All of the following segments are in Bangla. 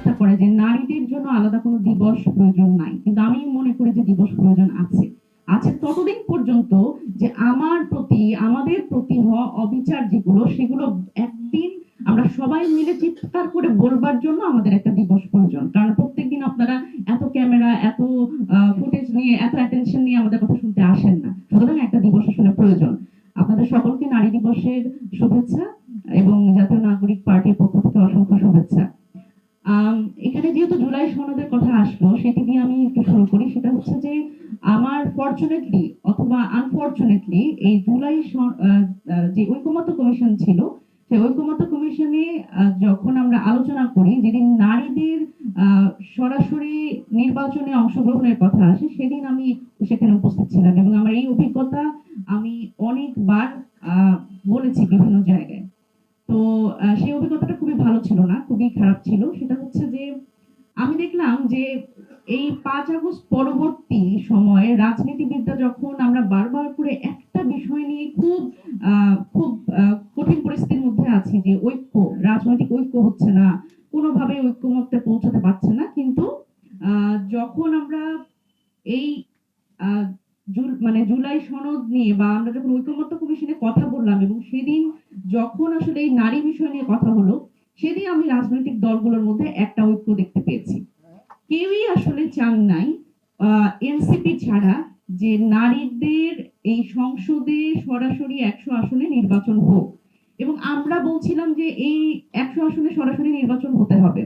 ব্যাখ্যা করে যে নারীদের জন্য আলাদা কোনো দিবস প্রয়োজন নাই, কিন্তু আমি মনে করি যে দিবস প্রয়োজন আছে। আছে ততদিন পর্যন্ত যে আমাদের প্রতি হওয়া অবিচার যেগুলো, সেগুলো একদিন আমরা সবাই মিলে চিৎকার করে বলবার জন্য আমাদের একটা দিবস প্রয়োজন। কারণ প্রত্যেকদিন আপনারা এত ক্যামেরা, এত ফুটেজ নিয়ে, এত অ্যাটেনশন নিয়ে আমাদের কথা শুনতে আসেন না। সুতরাং একটা দিবস আসলে প্রয়োজন। আপনাদের সকলকে নারী দিবসের শুভেচ্ছা এবং জাতীয় নাগরিক পার্টির পক্ষ থেকে অসংখ্য শুভেচ্ছা। এখানে যেহেতু জুলাই সনদের কথা আসলো, সেটি দিয়ে আমি একটু শুরু করি। সেটা হচ্ছে যে আমার ফরচুনেটলি অথবা আনফরচুনেটলি এই জুলাই যে ঐকমত্য কমিশন ছিল, সেই ঐকমত্য কমিশনে যখন আমরা আলোচনা করি, যেদিন নারীদের সরাসরি নির্বাচনে অংশগ্রহণের কথা আসে, সেদিন আমি সেখানে উপস্থিত ছিলাম এবং আমার এই অভিজ্ঞতা আমি অনেকবার বলেছি বিভিন্ন জায়গায়। তো সেই অভিজ্ঞতাটা খুবই ভালো ছিল না, খুবই খারাপ ছিল। সেটা হচ্ছে যে আমি দেখলাম যে এই 5 আগস্ট পরবর্তী সময়ে রাজনীতিবিদরা যখন আমরা বারবার করে একটা বিষয় নিয়ে খুব কঠিন পরিস্থিতির মধ্যে আছি যে রাজনৈতিক ঐক্য হচ্ছে না, কোনোভাবে ঐক্যমত্যে পৌঁছাতে পারছে না, কিন্তু যখন আমরা এই জুলাই সনদ নিয়ে বা আমরা যখন ঐকমত্য কমিশনে কথা বললাম এবং সেদিন যখন আসলে এই নারী বিষয় নিয়ে কথা হলো, সেদিন আমি রাজনৈতিক দলগুলোর মধ্যে একটা ঐক্য দেখতে পেয়েছি। কেউই আসলে চান নাই এনসিপি ছাড়া যে নারীদের এই সংসদে সরাসরি 100 আসনে নির্বাচন হোক। এবং আমরা বলছিলাম যে এই 100 আসনে সরাসরি নির্বাচন হতে হবে,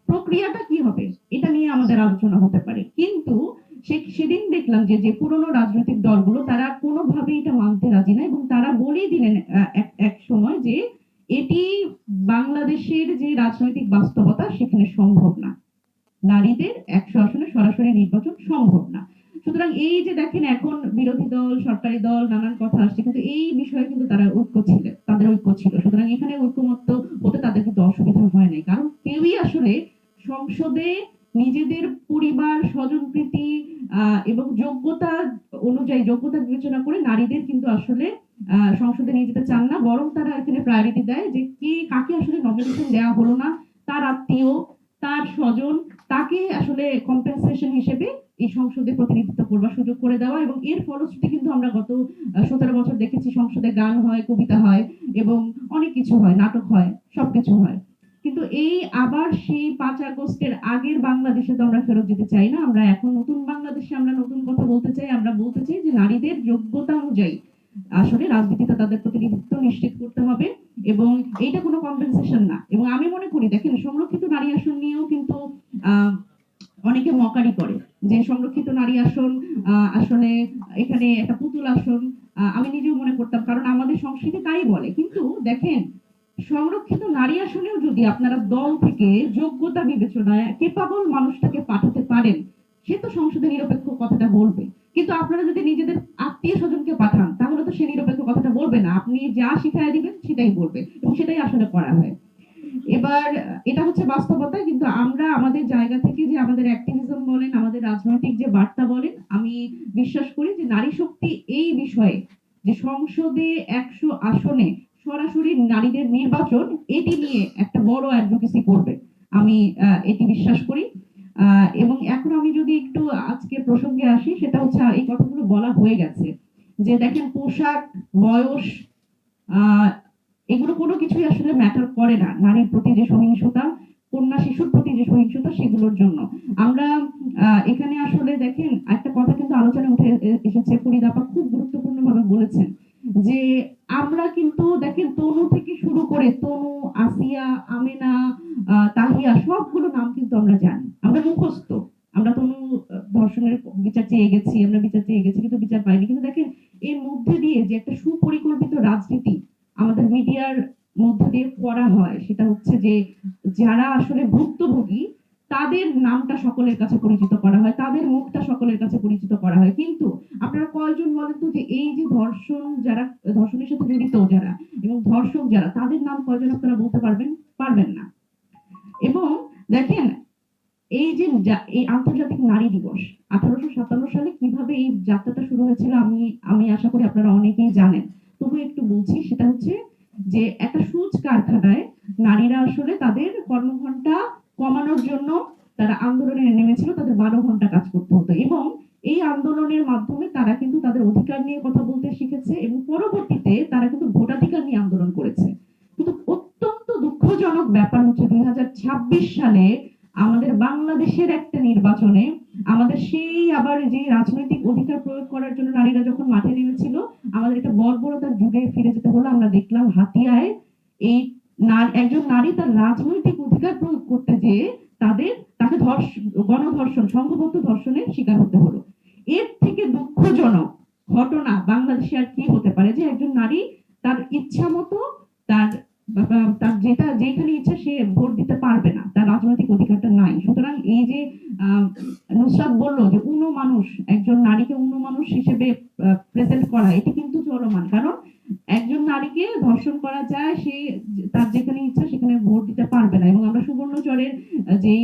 প্রক্রিয়াটা কি হবে এটা নিয়ে আমাদের আলোচনা হতে পারে। কিন্তু সেদিন দেখলাম যে পুরনো রাজনৈতিক দলগুলো তারা কোনোভাবেই এটা মানতে রাজি না, এবং তারা বলেই দিলেন এক সময় যে এটি বাংলাদেশের যে রাজনৈতিক বাস্তবতা, সেখানে সম্ভব না, নারীদের 100 আসনে সরাসরি নির্বাচন সম্ভব না। সুতরাং এই যে দেখেন এখন বিরোধী দল, সরকারি দল নানান কথা আসছে, কিন্তু এই বিষয়ে কিন্তু তাদের ঐক্য ছিল। সুতরাং এখানে ঐক্যমত্য হতে তাদের কিন্তু অসুবিধা হয় নাই, কারণ কেউই আসলে সংসদে নিজেদের পরিবার, স্বজনপ্রীতি এবং যোগ্যতা অনুযায়ী, যোগ্যতা বিবেচনা করে নারীদের কিন্তু আসলে সংসদে নিয়ে যেতে চান না। বরং তারা এখানে প্রায়োরিটি দেয় যে কাকে আসলে নমিনেশন দেওয়া হলো না, তার আত্মীয়, তার স্বজন, তাকে আসলে কম্পেনসেশন হিসেবে এই সংসদে প্রতিনিধিত্ব করবার সুযোগ করে দেওয়া। এবং এর ফলশ্রুতি কিন্তু আমরা গত 17 বছর দেখেছি, সংসদে গান হয়, কবিতা হয় এবং অনেক কিছু হয়, নাটক হয়, সবকিছু হয়। কিন্তু এই আবার সেই 5 আগস্টের আগের বাংলাদেশে তো আমরা ফেরত যেতে চাই না। আমরা এখন নতুন বাংলাদেশে আমরা নতুন কথা বলতে চাই। আমরা বলতে চাই যে নারীদের যোগ্যতা অনুযায়ী আসলে রাজনীতিতে তাদের প্রতিনিধিত্ব নিশ্চিত করতে হবে, এবং এইটা কোনো কম্পেনসেশন না। এবং আমি মনে করি, দেখেন, সংরক্ষিত নারী আসন নিয়েও কিন্তু অনেকে মকারি করে যে সংরক্ষিত নারী আসন আসলে এখানে একটা পুতুল আসন। আমি নিজেও মনে করতাম, কারণ আমাদের সংস্কৃতি তাই বলে। কিন্তু দেখেন, সংরক্ষিত নারী আসনেও যদি আপনারা দল থেকে যোগ্যতা বিবেচনায় কেপাবল মানুষটাকে পাঠাতে পারেন, সে তো সংসদে নিরপেক্ষ কথাটা বলবে। কিন্তু আপনারা যদি নিজেদের আত্মীয় স্বজনকে পাঠান, তাহলে তো সে নিরপেক্ষ কথাটা বলবে না। আপনি যা শিখাই দিবেন সেটাই বলবে, এবং সেটাই আসলে করা হয়। এবার এটা হচ্ছে বাস্তবতা। কিন্তু আমরা আমাদের জায়গা থেকে যে আমাদের অ্যাক্টিভিজম বলেন, আমাদের রাজনৈতিক যে বার্তা বলেন, আমি বিশ্বাস করি যে নারী শক্তি এই বিষয়ে, যে সংসদে 100 আসনে সরাসরি নারীদের নির্বাচন, এটি নিয়ে একটা বড় অ্যাডভোকেসি করবে, আমি এটি বিশ্বাস করি। এবং এখন আমি যদি একটু আজকে প্রসঙ্গে আসি, সেটা হচ্ছে এই কথাগুলো বলা হয়ে গেছে যে দেখেন, পোশাক, বয়স, এগুলো কোনো কিছুই আসলে ম্যাটার করে না নারীর প্রতি যে সহিংসতা, কন্যা শিশুর প্রতি যে সহিংসতা, সেগুলোর জন্য আমরা এখানে আসলে দেখেন একটা কথা কিন্তু আলোচনায় উঠে এসেছে, ফরিদাপা খুব গুরুত্বপূর্ণ ভাবে বলেছেন যে আমরা কিন্তু দেখেন তনু থেকে শুরু করে তনু, আসিয়া, আমেনা, তাহিয়া, সবগুলো নাম কিন্তু আমরা জানি, আমরা মুখস্থ। আমরা তনু ধর্ষণের বিচার চেয়ে গেছি, আমরা বিচার চেয়ে গেছি, কিন্তু বিচার পাইনি। কিন্তু দেখেন, এর মধ্যে দিয়ে যে একটা সুপরিকল্পিত রাজনীতি আমাদের মিডিয়ার মধ্যে দিয়ে করা হয়, সেটা হচ্ছে যে যারা আসলে ভুক্তভোগী তাদের নামটা সকলের কাছে পরিচিত করা হয়, তাদের মুখটা সকলের কাছে পরিচিত করা হয়। কিন্তু আপনারা কয়জন বলেন তো যে এই যে ধর্ষণের সাথে জড়িত যারা এবং ধর্ষক যারা, তাদের নাম কয়জন আপনারা বলতে পারবেন? পারবেন না। এবং দেখেন, এই যে এই আন্তর্জাতিক নারী দিবস 1857 সালে কিভাবে এই যাত্রাটা শুরু হয়েছিল, আমি আশা করি আপনারা অনেকেই জানেন। তবু একটু বলছি, সেটা হচ্ছে যে একটা সুচ কারখানায় নারীরা আসলে তাদের কর্মঘণ্টা কমানোর জন্য তারা আন্দোলনে নেমেছিল, তাদের 12 ঘন্টা কাজ করতে হতো এবং এই আন্দোলনের মাধ্যমে তারা কিন্তু তাদের অধিকার নিয়ে কথা বলতে শিখেছে এবং পরবর্তীতে তারা কিন্তু ভোটাধিকার নিয়ে আন্দোলন করেছে। কিন্তু অত্যন্ত দুঃখজনক ব্যাপার হচ্ছে 2026 সালে আমাদের বাংলাদেশের একটা নির্বাচনে আমাদের সেই আবার যে রাজনৈতিক অধিকার প্রয়োগ করার জন্য নারীরা যখন মাঠে নেমেছিল, আমাদের একটা বর্বরতার যুগে ফিরে যেতে হলো। আমরা দেখলাম হাতিয়ায় এই একজন নারী তার রাজনৈতিক অধিকার প্রয়োগ করতে যেয়ে তাকে গণধর্ষণ, সংঘবদ্ধ ধর্ষণের শিকার হতে হলো। এর থেকে দুঃখজনক ঘটনা বাংলাদেশে আর কি হতে পারে যে একজন নারী তার ইচ্ছা মতো তার তার যেখানে ইচ্ছা সে ভোট দিতে পারবে না, তার রাজনৈতিক অধিকারটা নাই। সুতরাং এই যে নুসরাত বললো যে মানুষ, একজন নারীকে মানুষ হিসেবে প্রেজেন্ট করা, এটি কিন্তু চলমান। কারণ একজন নারীকে ধর্ষণ করা যায়, সে তার যেখানে ইচ্ছা সেখানে ভোট দিতে পারবে না। এবং আমরা সুবর্ণচরের যেই